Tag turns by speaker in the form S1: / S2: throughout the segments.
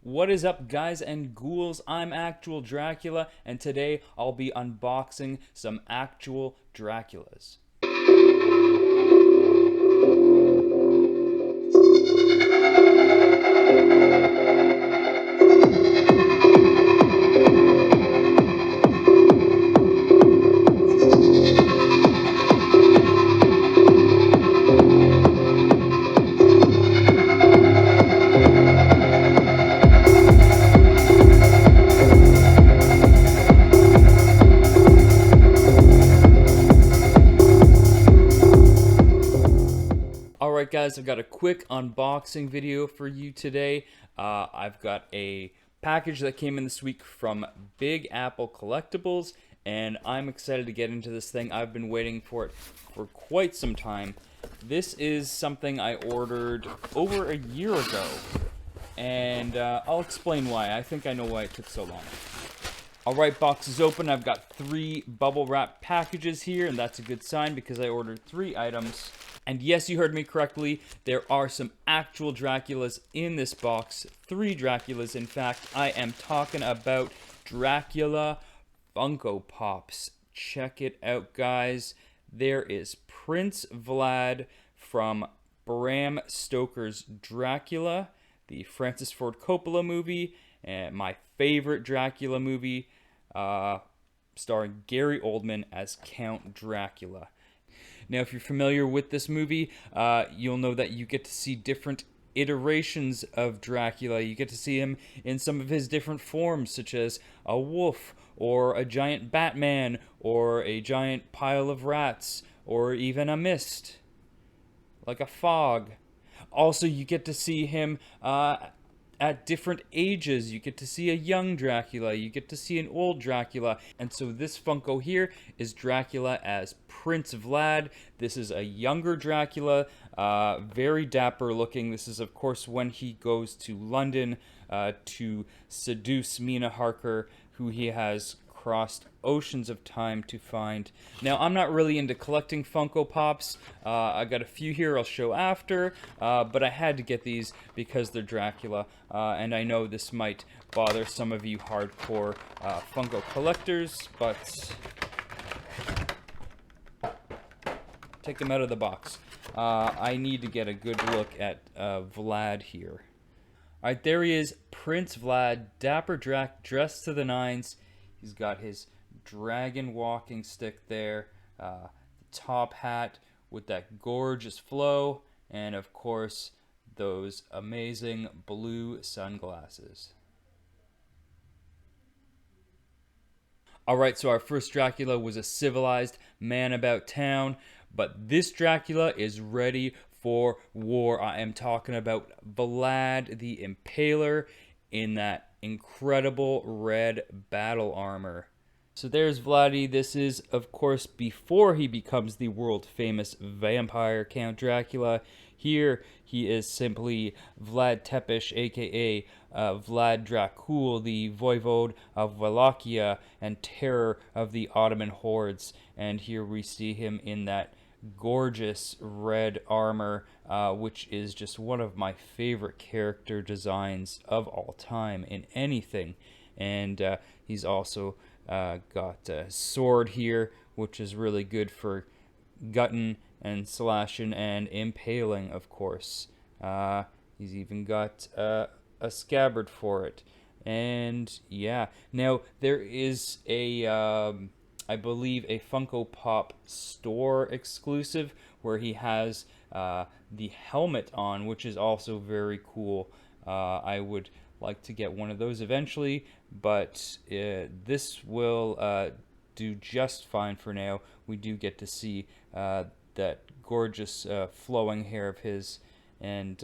S1: What is up, guys and ghouls? I'm Actual Dracula, and today I'll be unboxing some actual Draculas. Alright guys, I've got a quick unboxing video for you today. I've got a package that came in this week from Big Apple Collectibles, and I'm excited to get into this thing. I've been waiting for it for quite some time. This is something I ordered over a year ago, and I'll explain why. I think I know why it took so long. Alright, box is open. I've got 3 bubble wrap packages here, and that's a good sign because I ordered 3 items. And yes, you heard me correctly, there are some actual Draculas in this box. 3 Draculas, in fact. I am talking about Dracula Funko Pops. Check it out, guys. There is Prince Vlad from Bram Stoker's Dracula, the Francis Ford Coppola movie, and my favorite Dracula movie, starring Gary Oldman as Count Dracula. Now, if you're familiar with this movie, you'll know that you get to see different iterations of Dracula. You get to see him in some of his different forms, such as a wolf, or a giant Batman, or a giant pile of rats, or even a mist, like a fog. Also, you get to see him at different ages. You get to see a young Dracula, you get to see an old Dracula, and so this Funko here is Dracula as Prince Vlad. This is a younger Dracula, very dapper looking. This is, of course, when he goes to London to seduce Mina Harker, who he has crossed oceans of time to find. Now, I'm not really into collecting Funko Pops. I got a few here I'll show after, but I had to get these because they're Dracula, and I know this might bother some of you hardcore Funko collectors, but take them out of the box. I need to get a good look at Vlad here. Alright, there he is, Prince Vlad, dapper Drac, dressed to the nines. He's got his dragon walking stick there, the top hat with that gorgeous flow, and of course, those amazing blue sunglasses. Alright, so our first Dracula was a civilized man about town, but this Dracula is ready for war. I am talking about Vlad the Impaler in that incredible red battle armor. So there's Vladdy. This is, of course, before he becomes the world famous vampire Count Dracula. Here he is simply Vlad Tepes, aka Vlad Dracul, the voivode of Wallachia and terror of the Ottoman hordes. And here we see him in that gorgeous red armor, which is just one of my favorite character designs of all time in anything. And he's also got a sword here, which is really good for gutting and slashing and impaling, of course. He's even got a scabbard for it. And yeah, now there is a I believe a Funko Pop store exclusive where he has the helmet on, which is also very cool. I would like to get one of those eventually, but this will do just fine for now. We do get to see that gorgeous flowing hair of his and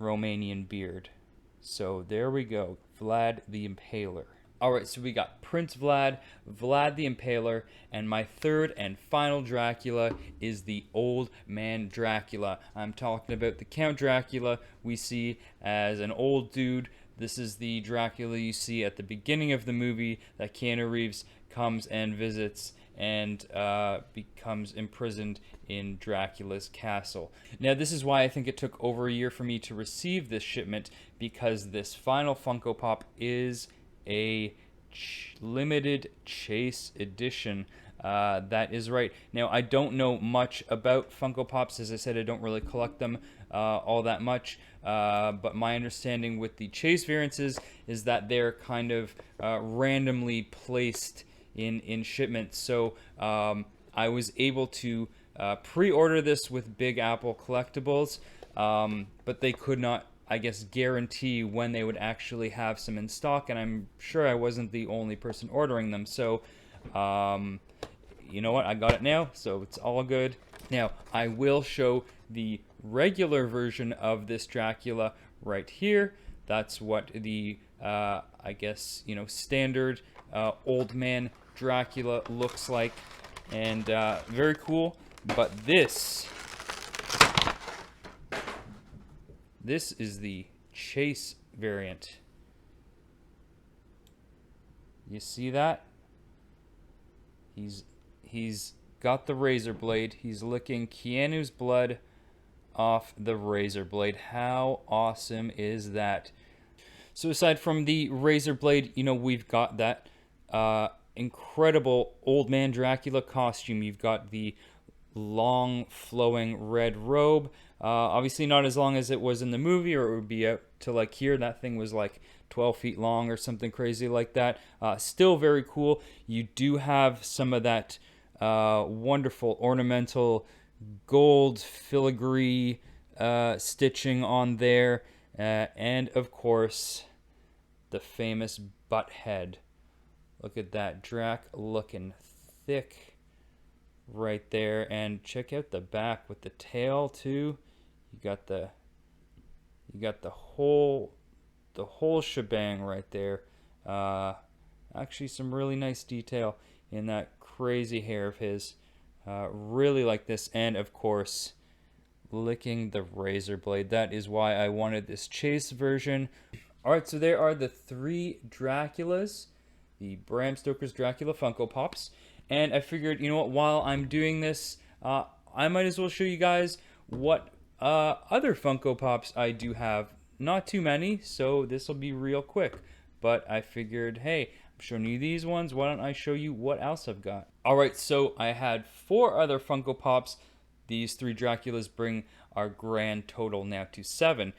S1: Romanian beard. So there we go, Vlad the Impaler. Alright, so we got Prince Vlad, Vlad the Impaler, and my third and final Dracula is the old Man Dracula. I'm talking about the Count Dracula we see as an old dude. This is the Dracula you see at the beginning of the movie that Keanu Reeves comes and visits, and becomes imprisoned in Dracula's castle. Now, this is why I think it took over a year for me to receive this shipment, because this final Funko Pop is a limited chase edition. That is right. Now, I don't know much about Funko Pops. As I said, I don't really collect them all that much. But my understanding with the chase variances is that they're kind of randomly placed in shipments. So I was able to pre-order this with Big Apple Collectibles, but they could not, I guess, guarantee when they would actually have some in stock, and I'm sure I wasn't the only person ordering them. So you know what, I got it now, so it's all good. Now, I will show the regular version of this Dracula right here. That's what the, I guess, standard old man Dracula looks like. And very cool. But this is the chase variant. You see that? He's got the razor blade. He's licking Keanu's blood off the razor blade. How awesome is that? So aside from the razor blade, we've got that incredible old man Dracula costume. You've got the long flowing red robe. Obviously not as long as it was in the movie, or it would be out to like here. That thing was like 12 feet long or something crazy like that. Still very cool. You do have some of that wonderful ornamental gold filigree stitching on there, and of course the famous butt head. Look at that Drac looking thick right there, and check out the back with the tail too. You got the whole shebang right there. Actually some really nice detail in that crazy hair of his. Really like this, and of course licking the razor blade. That is why I wanted this chase version. Alright, so there are the 3 Draculas, the Bram Stoker's Dracula Funko Pops, and I figured, while I'm doing this, I might as well show you guys what other Funko Pops I do have. Not too many, so this will be real quick, but I figured, hey, I'm showing you these ones, why don't I show you what else I've got? Alright, so I had 4 other Funko Pops. These 3 Draculas bring our grand total now to 7.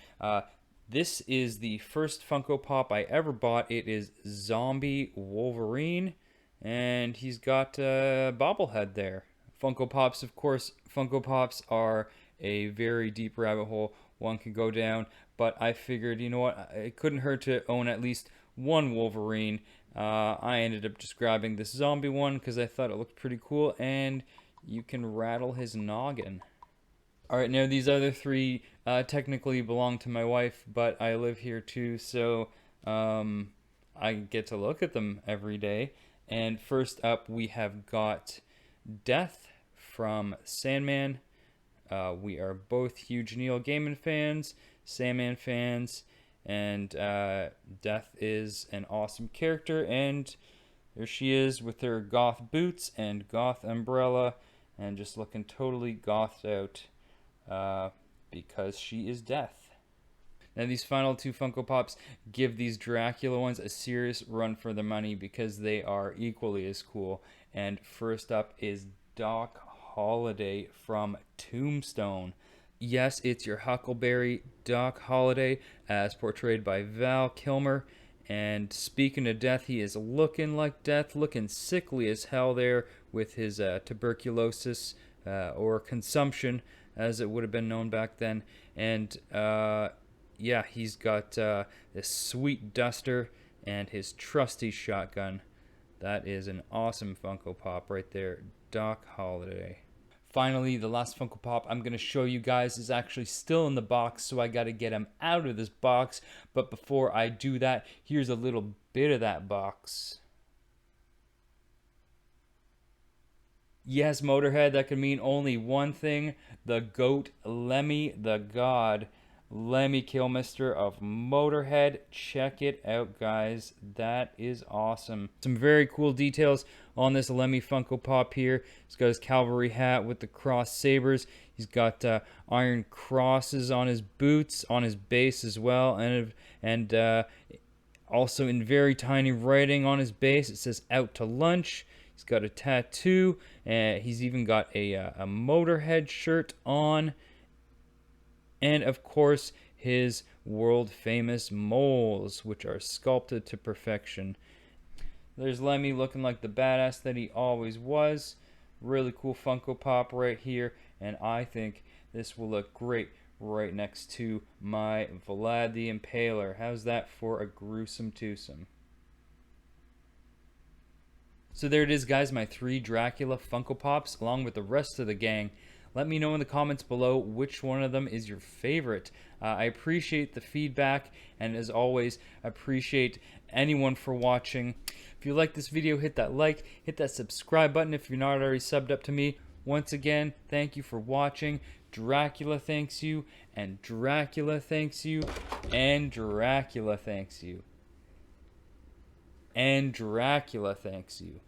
S1: This is the first Funko Pop I ever bought. It is Zombie Wolverine, and he's got a bobblehead there. Funko Pops, of course, Funko Pops are a very deep rabbit hole one could go down, but I figured, it couldn't hurt to own at least one Wolverine. I ended up just grabbing this zombie one because I thought it looked pretty cool, and you can rattle his noggin. Alright, now these other 3 technically belong to my wife, but I live here too, so I get to look at them every day. And first up, we have got Death from Sandman. We are both huge Neil Gaiman fans, Sandman fans, and Death is an awesome character, and there she is with her goth boots and goth umbrella, and just looking totally gothed out. Because she is Death. Now these final 2 Funko Pops give these Dracula ones a serious run for the money because they are equally as cool. And first up is Doc Holliday from Tombstone. Yes, it's your Huckleberry Doc Holliday as portrayed by Val Kilmer. And speaking of Death, he is looking like Death, looking sickly as hell there with his tuberculosis or consumption, as it would have been known back then. And yeah, he's got this sweet duster and his trusty shotgun. That is an awesome Funko Pop right there, Doc Holliday. Finally, the last Funko Pop I'm going to show you guys is actually still in the box, so I got to get him out of this box. But before I do that, here's a little bit of that box. Yes, Motorhead, that could mean only one thing. The GOAT, Lemmy the God. Lemmy Kilmister of Motorhead. Check it out, guys. That is awesome. Some very cool details on this Lemmy Funko Pop here. He's got his cavalry hat with the cross sabers. He's got iron crosses on his boots, on his base as well, and also in very tiny writing on his base it says "Out to Lunch." He's got a tattoo, and he's even got a Motorhead shirt on. And of course, his world famous moles, which are sculpted to perfection. There's Lemmy looking like the badass that he always was. Really cool Funko Pop right here, and I think this will look great right next to my Vlad the Impaler. How's that for a gruesome twosome? So there it is, guys, my 3 Dracula Funko Pops along with the rest of the gang. Let me know in the comments below which one of them is your favorite. I appreciate the feedback, and as always, appreciate anyone for watching. If you like this video, hit that like, hit that subscribe button if you're not already subbed up to me. Once again, thank you for watching. Dracula thanks you, and Dracula thanks you, and Dracula thanks you, and Dracula thanks you.